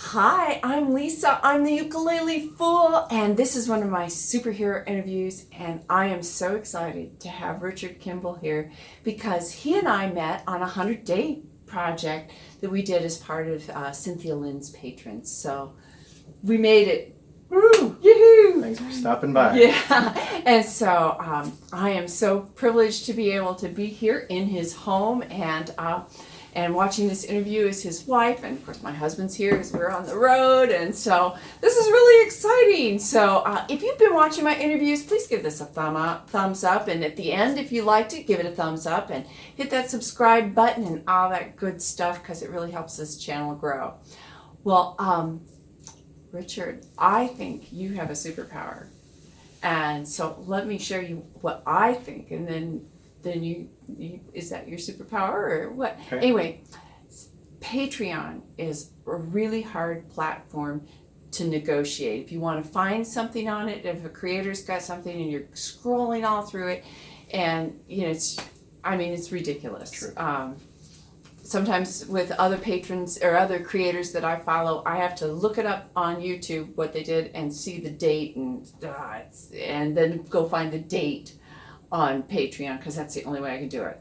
Hi, I'm Lisa. I'm the ukulele fool, and this is one of my superhero interviews. And I am so excited to have Richard Kimball here because he and I met on a 100-day project that we did as part of Cynthia Lynn's patrons. So we made it. Woo! Yoo-hoo! Thanks for stopping by. Yeah, and so I am so privileged to be able to be here in his home and watching this interview is his wife, and of course my husband's here as we're on the road, and so this is really exciting. So if you've been watching my interviews, please give this a thumbs up, and at the end, if you liked it, give it a thumbs up, and hit that subscribe button and all that good stuff because it really helps this channel grow. Well, Richard, I think you have a superpower, and so let me show you what I think, and then you is that your superpower or what? Okay. Anyway, Patreon is a really hard platform to negotiate. If you want to find something on it, if a creator's got something and you're scrolling all through it, and it's ridiculous. True. Sometimes with other patrons or other creators that I follow, I have to look it up on YouTube what they did and see the date and then go find the date on Patreon because that's the only way I can do it.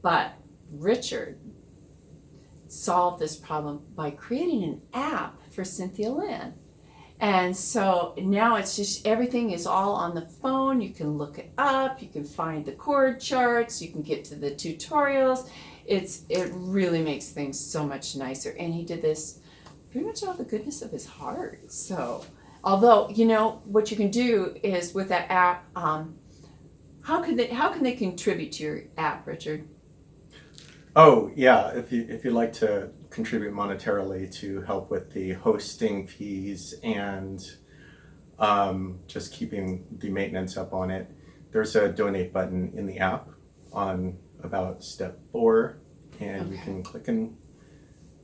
But Richard solved this problem by creating an app for Cynthia Lynn. And so now it's just everything is all on the phone. You can look it up, you can find the chord charts, you can get to the tutorials. It really makes things so much nicer. And he did this pretty much out of the goodness of his heart. So although, what you can do is with that app, how can they contribute to your app, Richard? Oh yeah, if you'd like to contribute monetarily to help with the hosting fees and just keeping the maintenance up on it, there's a donate button in the app on about step 4, and you can click and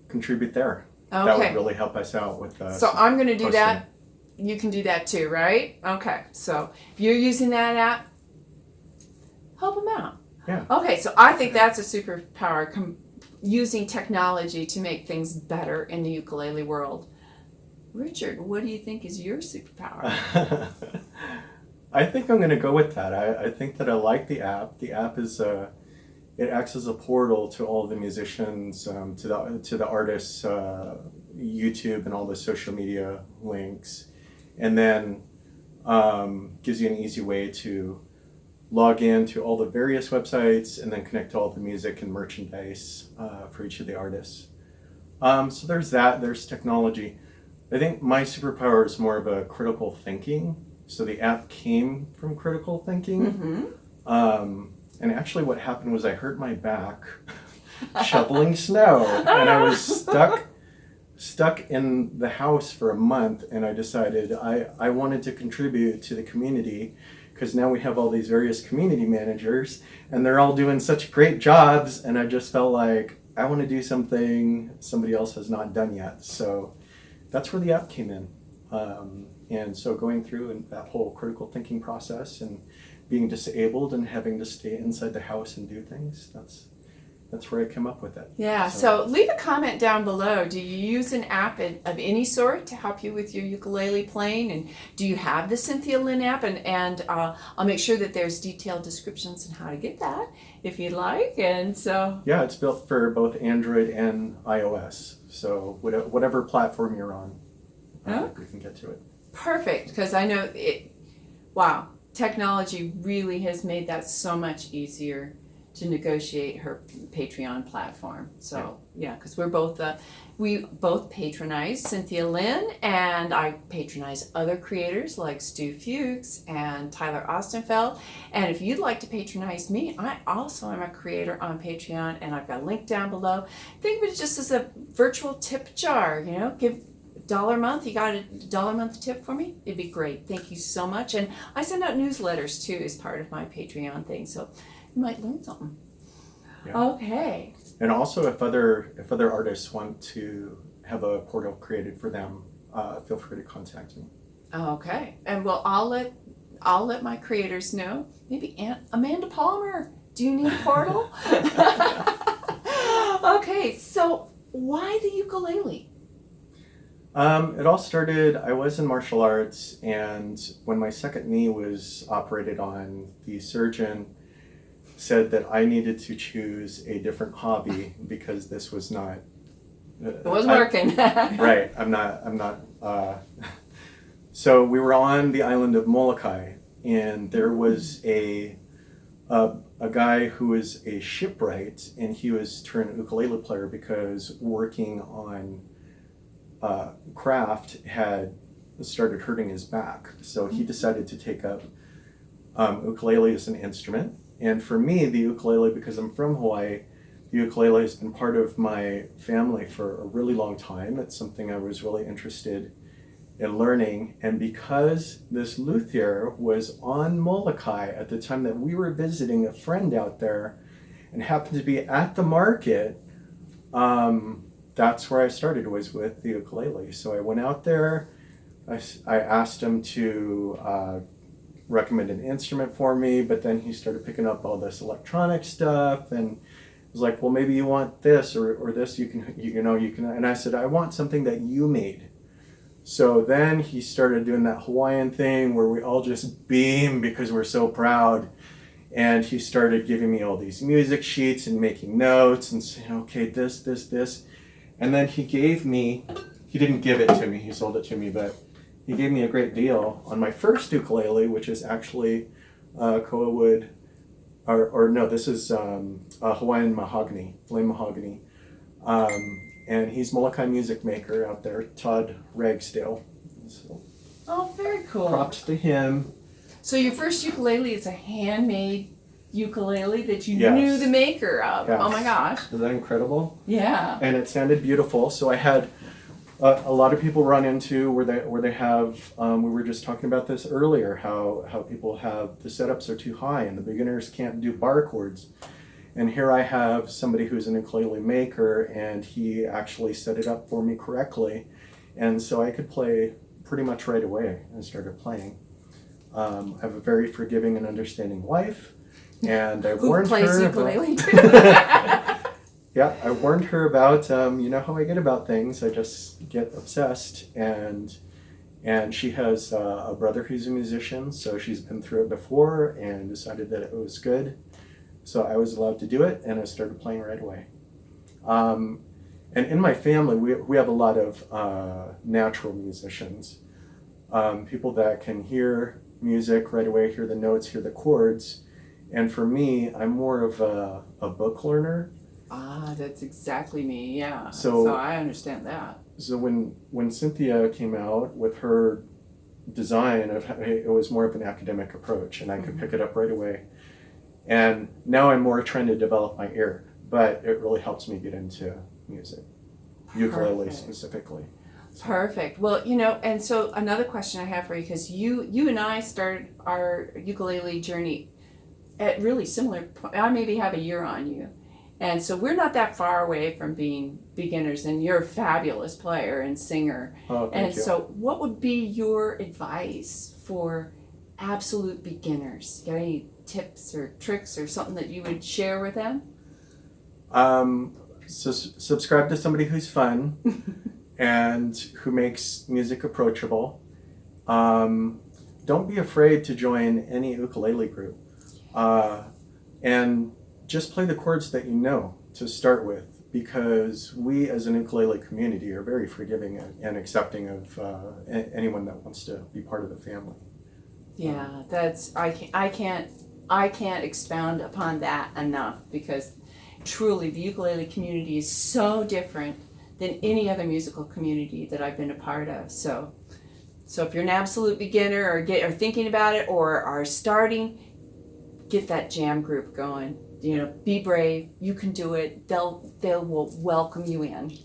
contribute there. Okay. That would really help us out with So I'm going to do hosting. that. You can do that too, right? Okay. So if you're using that app, help them out. Yeah. Okay, so I think that's a superpower, using technology to make things better in the ukulele world. Richard, what do you think is your superpower? I think I'm going to go with that. I think that I like the app. The app is it acts as a portal to all the musicians, to the artists' YouTube and all the social media links, and then gives you an easy way to log in to all the various websites and then connect to all the music and merchandise for each of the artists. So there's that. There's technology. I think my superpower is more of a critical thinking. So the app came from critical thinking. Mm-hmm. And actually what happened was I hurt my back shoveling snow, and I was stuck in the house for a month, and I decided I wanted to contribute to the community because now we have all these various community managers and they're all doing such great jobs, and I just felt like I want to do something somebody else has not done yet. So that's where the app came in. And so going through and that whole critical thinking process and being disabled and having to stay inside the house and do things, that's where I came up with it. Yeah, so leave a comment down below. Do you use an app of any sort to help you with your ukulele playing? And do you have the Cynthia Lynn app? And I'll make sure that there's detailed descriptions on how to get that if you'd like. And so Yeah, it's built for both Android and iOS. So whatever platform you're on, you can get to it. perfect, because I know wow, technology really has made that so much easier to negotiate her Patreon platform. So yeah, because we both patronize Cynthia Lynn, and I patronize other creators like Stu Fuchs and Tyler Ostenfeld. And if you'd like to patronize me, I also am a creator on Patreon, and I've got a link down below. Think of it just as a virtual tip jar. Give $1 a month. You got a $1 a month tip for me? It'd be great. Thank you so much. And I send out newsletters too as part of my Patreon thing. So you might learn something. Yeah. Okay. And also, if other artists want to have a portal created for them, feel free to contact me. Okay. And well, I'll let my creators know. Maybe Amanda Palmer. Do you need a portal? Okay. So why the ukulele? It all started, I was in martial arts, and when my second knee was operated on, the surgeon said that I needed to choose a different hobby because this was not. It wasn't working. Right, I'm not. So we were on the island of Molokai, and there was a guy who was a shipwright, and he was turned ukulele player because working on craft had started hurting his back. So he decided to take up ukulele as an instrument. And for me, the ukulele, because I'm from Hawaii, the ukulele has been part of my family for a really long time. It's something I was really interested in learning. And because this luthier was on Molokai at the time that we were visiting a friend out there and happened to be at the market, that's where I started, was with the ukulele. So I went out there, I asked him to recommend an instrument for me, but then he started picking up all this electronic stuff and was like, well, maybe you want this or this, you can, and I said, I want something that you made. So then he started doing that Hawaiian thing where we all just beam because we're so proud. And he started giving me all these music sheets and making notes and saying, okay, this. And then he didn't give it to me, he sold it to me, but he gave me a great deal on my first ukulele, which is actually koa wood, or no, this is Hawaiian mahogany, flame mahogany. And he's Molokai music maker out there, Todd Ragsdale. So, Oh, very cool. props to him. So your first ukulele is a handmade ukulele that you Yes. knew the maker of. Yes. Oh my gosh. Is that incredible? Yeah. And it sounded beautiful. So I had a lot of people run into where they have, we were just talking about this earlier, how people have, the setups are too high and the beginners can't do bar chords. And here I have somebody who's an ukulele maker, and he actually set it up for me correctly. And so I could play pretty much right away and started playing. I have a very forgiving and understanding wife, and I Who warned plays her ukulele? Yeah, I warned her about, you know how I get about things. I just get obsessed, and she has a brother who's a musician, so she's been through it before and decided that it was good. So I was allowed to do it, and I started playing right away. And in my family, we have a lot of natural musicians, people that can hear music right away, hear the notes, hear the chords. And for me, I'm more of a book learner. Ah, that's exactly me. Yeah. So I understand that. So when Cynthia came out with her design, it was more of an academic approach, and I could pick it up right away. And now I'm more trying to develop my ear, but it really helps me get into music, ukulele Perfect. specifically. Perfect. Well, and so another question I have for you, because you and I started our ukulele journey at really similar. I maybe have a year on you, and so we're not that far away from being beginners. And you're a fabulous player and singer. Oh, thank you. So, what would be your advice for absolute beginners? Got any tips or tricks or something that you would share with them? So subscribe to somebody who's fun and who makes music approachable. Don't be afraid to join any ukulele group. And just play the chords that you know to start with, because we as an ukulele community are very forgiving and accepting of anyone that wants to be part of the family. Yeah, that's I can't expound upon that enough, because truly the ukulele community is so different than any other musical community that I've been a part of. So if you're an absolute beginner or thinking about it or are starting, get that jam group going. Be brave. You can do it. They will welcome you in.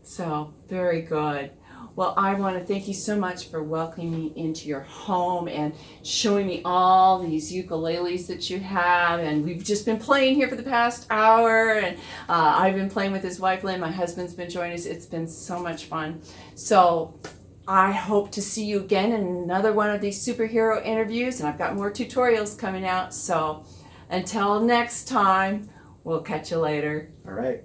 So very good. Well, I want to thank you so much for welcoming me into your home and showing me all these ukuleles that you have. And we've just been playing here for the past hour. And I've been playing with his wife, Lynn. My husband's been joining us. It's been so much fun. So I hope to see you again in another one of these superhero interviews. And I've got more tutorials coming out. So until next time, we'll catch you later. All right.